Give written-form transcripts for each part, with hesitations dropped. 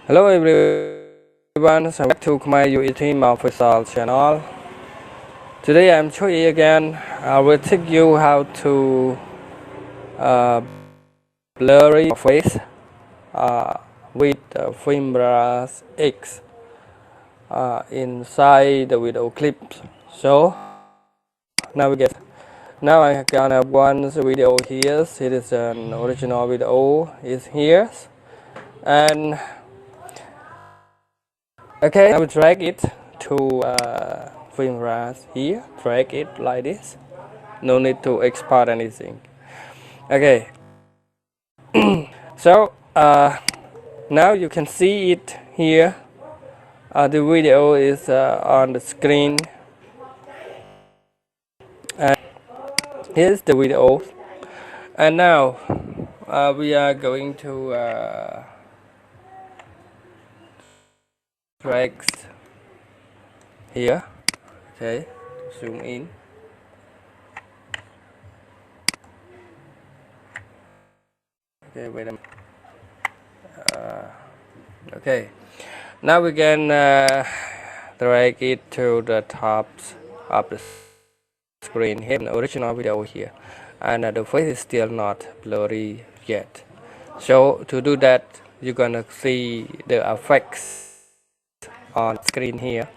Hello everyone, welcome back to Khmerue Teams Official Channel. Today I'm CHHUOY again. I will teach you how to blur your face with Filmora X inside the video clips. So now I got one video here. It is an original video. Is here and okay, I will drag it to Filmora here. Drag it like this. No need to export anything. Okay. So now you can see it here. The video is on the screen. And here's the video. And now we are going to drag here. Okay, zoom in. Okay, wait a minute. Okay, now we can drag it to the top of the screen. Here, an original video here, and the face is still not blurry yet. So to do that, you're gonna see the effects on screen here.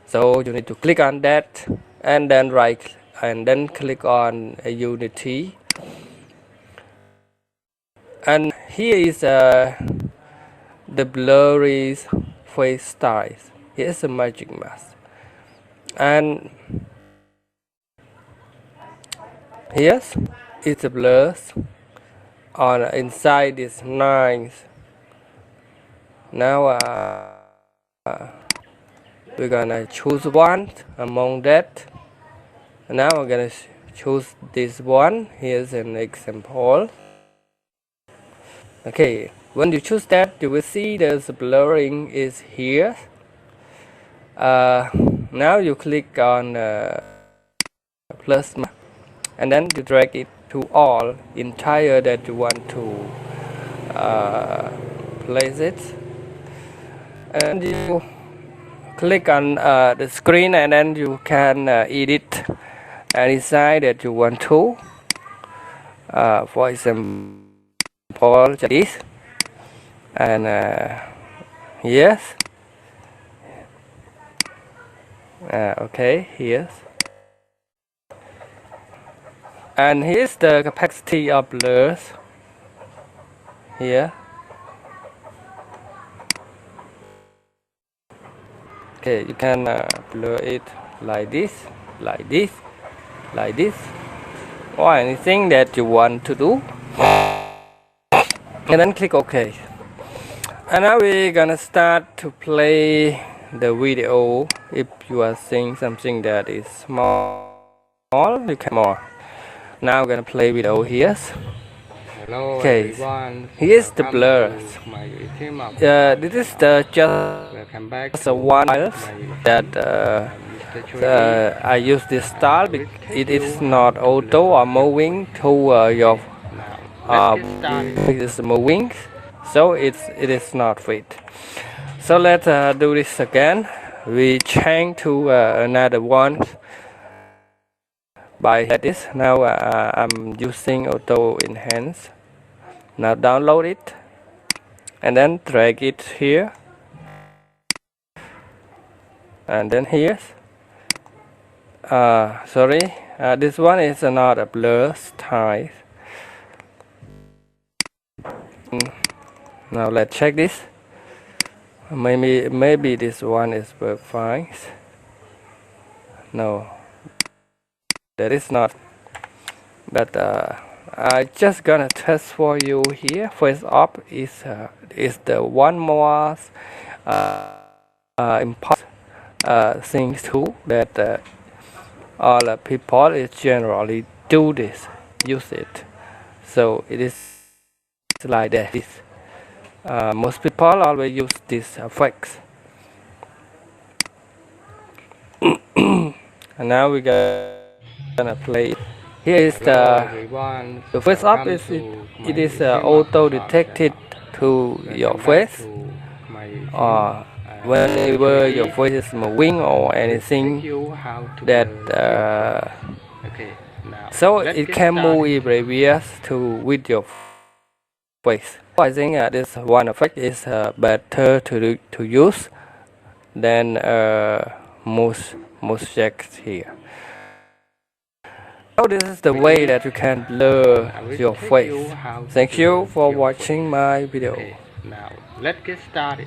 So you need to click on that, and then click on Unity. And here is the blurry face styles. Here's a magic mask, and here's it's a blur on inside this nice. Now we're gonna choose one among that. Now I'm gonna choose this one. Here's an example. Okay, when you choose that, you will see there's blurring is here. Now you click on plus, and then you drag it to all entire that you want to place it, and you click on the screen, and then you can edit any side that you want to. For example, this, and yes, okay, yes, and here's the capacity of blurs here. Okay, you can blur it like this, like this, like this, or anything that you want to do. And then click OK. And now we're gonna start to play the video. If you are seeing something that is small, you can more. Now we're gonna play video here. Hello, okay, everyone. Here's the blur. This is the just one that I use this style because it is not auto or moving to your it is moving, so it is not fit. So let's do this again. We change to another one by this. Now I'm using auto enhance. Now download it and then drag it here, and then here sorry, this one is not a blur style. Now let's check this. Maybe this one is fine. No, that is not. But I just gonna test for you here. Face up is the one more important thing too that all people is generally do this, use it. So it is like that. Most people always use these effects. And now we're gonna play it. Here is the face up. It is auto detected to your face. or whenever your voice is moving or anything that so it can move previous to with your voice. I think this one effect is better to use than most jacks here. So this is the way that you can blur your face. Thank you for watching my video. Now let's get started.